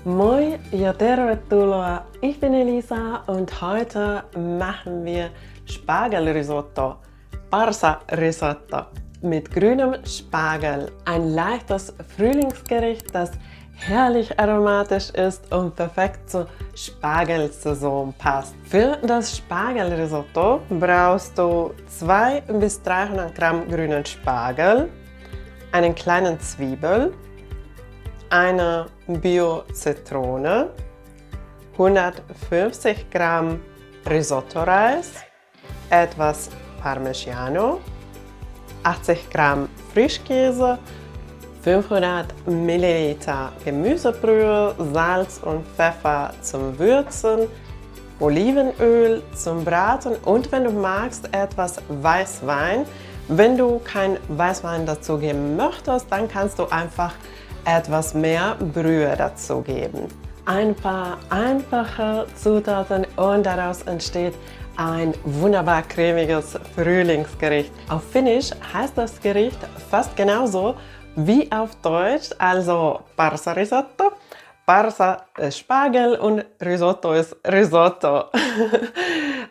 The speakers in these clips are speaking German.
Moi ja tervetuloa! Ich bin Elisa und heute machen wir Spargelrisotto, Barsa-Risotto mit grünem Spargel. Ein leichtes Frühlingsgericht, das herrlich aromatisch ist und perfekt zur Spargelsaison passt. Für das Spargelrisotto brauchst du 200 bis 300 Gramm grünen Spargel, einen kleinen Zwiebel, eine Bio-Zitrone, 150 Gramm Risotto-Reis, etwas Parmigiano, 80 Gramm Frischkäse, 500 Milliliter Gemüsebrühe, Salz und Pfeffer zum Würzen, Olivenöl zum Braten und wenn du magst, etwas Weißwein. Wenn du kein Weißwein dazugeben möchtest, dann kannst du einfach etwas mehr Brühe dazugeben. Ein paar einfache Zutaten und daraus entsteht ein wunderbar cremiges Frühlingsgericht. Auf Finnisch heißt das Gericht fast genauso wie auf Deutsch, also Barsa-Risotto. Barsa ist Spargel und Risotto ist Risotto.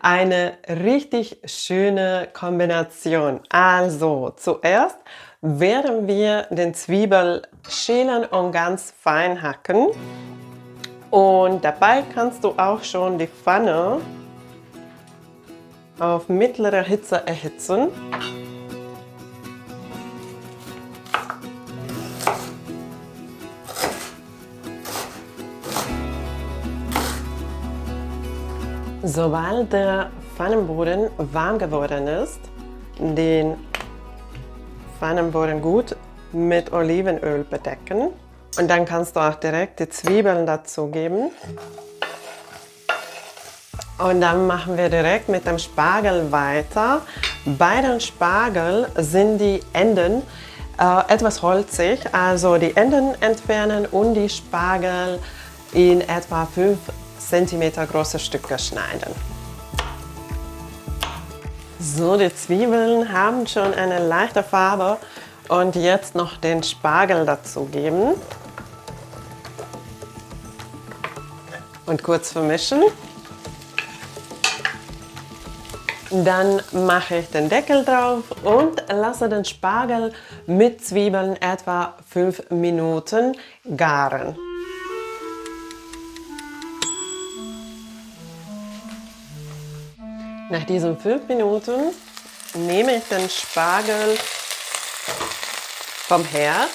Eine richtig schöne Kombination. Also zuerst werden wir den Zwiebel schälen und ganz fein hacken. Und dabei kannst du auch schon die Pfanne auf mittlere Hitze erhitzen. Sobald der Pfannenboden warm geworden ist, den Pfannenboden gut mit Olivenöl bedecken. Und dann kannst du auch direkt die Zwiebeln dazugeben. Und dann machen wir direkt mit dem Spargel weiter. Bei dem Spargel sind die Enden etwas holzig, also die Enden entfernen und die Spargel in etwa 5 cm große Stücke schneiden. So, die Zwiebeln haben schon eine leichte Farbe und jetzt noch den Spargel dazugeben und kurz vermischen. Dann mache ich den Deckel drauf und lasse den Spargel mit Zwiebeln etwa 5 Minuten garen. Nach diesen 5 Minuten nehme ich den Spargel vom Herd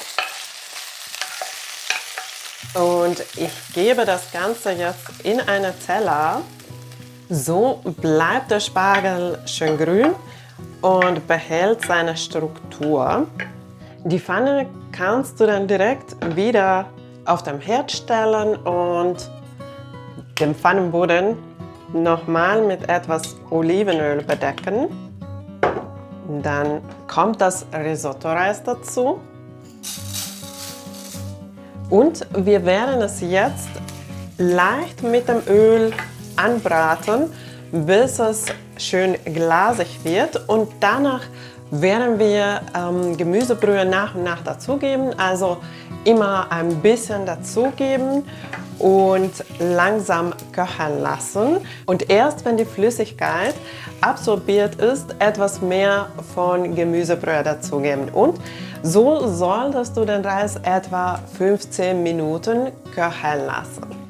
und ich gebe das Ganze jetzt in einen Teller. So bleibt der Spargel schön grün und behält seine Struktur. Die Pfanne kannst du dann direkt wieder auf dem Herd stellen und den Pfannenboden nochmal mit etwas Olivenöl bedecken. Dann kommt das Risotto-Reis dazu. Und wir werden es jetzt leicht mit dem Öl anbraten, bis es schön glasig wird. Und danach werden wir Gemüsebrühe nach und nach dazugeben. Also immer ein bisschen dazugeben und langsam köcheln lassen. Und erst wenn die Flüssigkeit absorbiert ist, etwas mehr von Gemüsebrühe dazugeben. Und so solltest du den Reis etwa 15 Minuten köcheln lassen.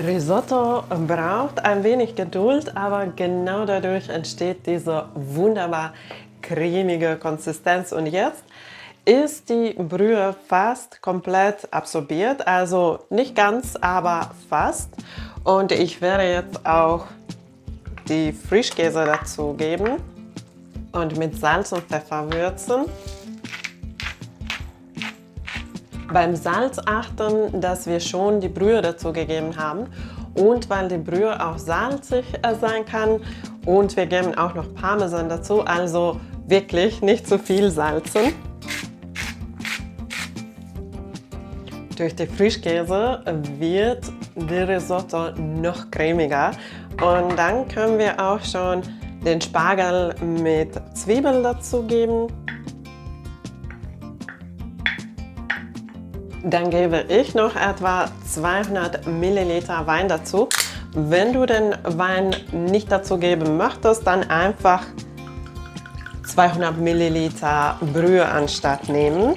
Risotto braucht ein wenig Geduld, aber genau dadurch entsteht diese wunderbar cremige Konsistenz. Und jetzt ist die Brühe fast komplett absorbiert, also nicht ganz, aber fast. Und ich werde jetzt auch die Frischkäse dazugeben und mit Salz und Pfeffer würzen. Beim Salz achten, dass wir schon die Brühe dazu gegeben haben und weil die Brühe auch salzig sein kann und wir geben auch noch Parmesan dazu, also wirklich nicht zu viel salzen. Durch die Frischkäse wird die Risotto noch cremiger. Und dann können wir auch schon den Spargel mit Zwiebeln dazugeben. Dann gebe ich noch etwa 200 Milliliter Wein dazu. Wenn du den Wein nicht dazu geben möchtest, dann einfach 200 Milliliter Brühe anstatt nehmen.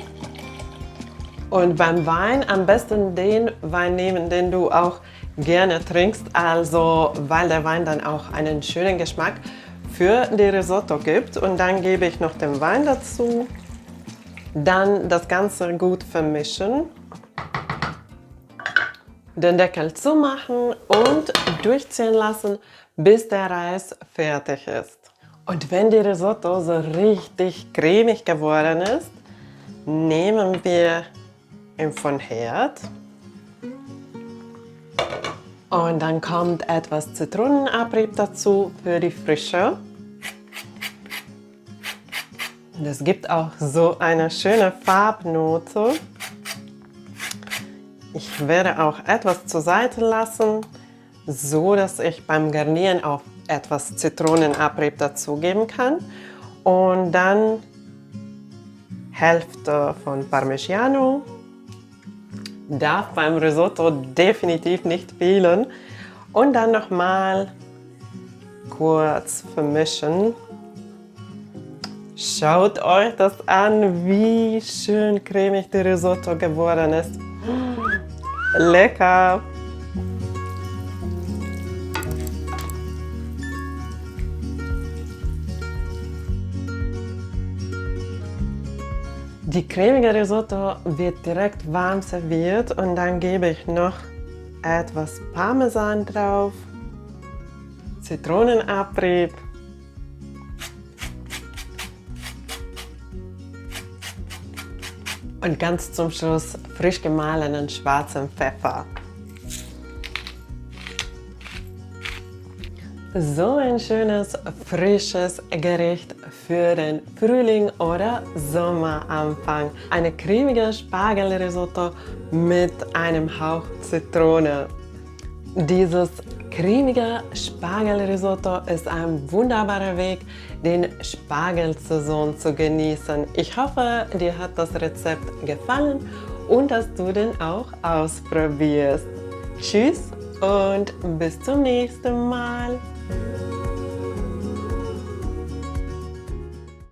Und beim Wein am besten den Wein nehmen, den du auch gerne trinkst, also weil der Wein dann auch einen schönen Geschmack für die Risotto gibt. Und dann gebe ich noch den Wein dazu. Dann das Ganze gut vermischen, den Deckel zumachen und durchziehen lassen, bis der Reis fertig ist. Und wenn die Risotto so richtig cremig geworden ist, nehmen wir ihn vom Herd. Und dann kommt etwas Zitronenabrieb dazu für die Frische. Und es gibt auch so eine schöne Farbnote. Ich werde auch etwas zur Seite lassen, so dass ich beim Garnieren auch etwas Zitronenabrieb dazugeben kann. Und dann Hälfte von Parmigiano. Darf beim Risotto definitiv nicht fehlen. Und dann nochmal kurz vermischen. Schaut euch das an, wie schön cremig die Risotto geworden ist. Lecker! Die cremige Risotto wird direkt warm serviert und dann gebe ich noch etwas Parmesan drauf, Zitronenabrieb und ganz zum Schluss frisch gemahlenen schwarzen Pfeffer. So ein schönes, frisches Gericht für den Frühling oder Sommeranfang. Eine cremige Spargelrisotto mit einem Hauch Zitrone. Dieses cremige Spargelrisotto ist ein wunderbarer Weg, den Spargelsaison zu genießen. Ich hoffe, dir hat das Rezept gefallen und dass du den auch ausprobierst. Tschüss und bis zum nächsten Mal.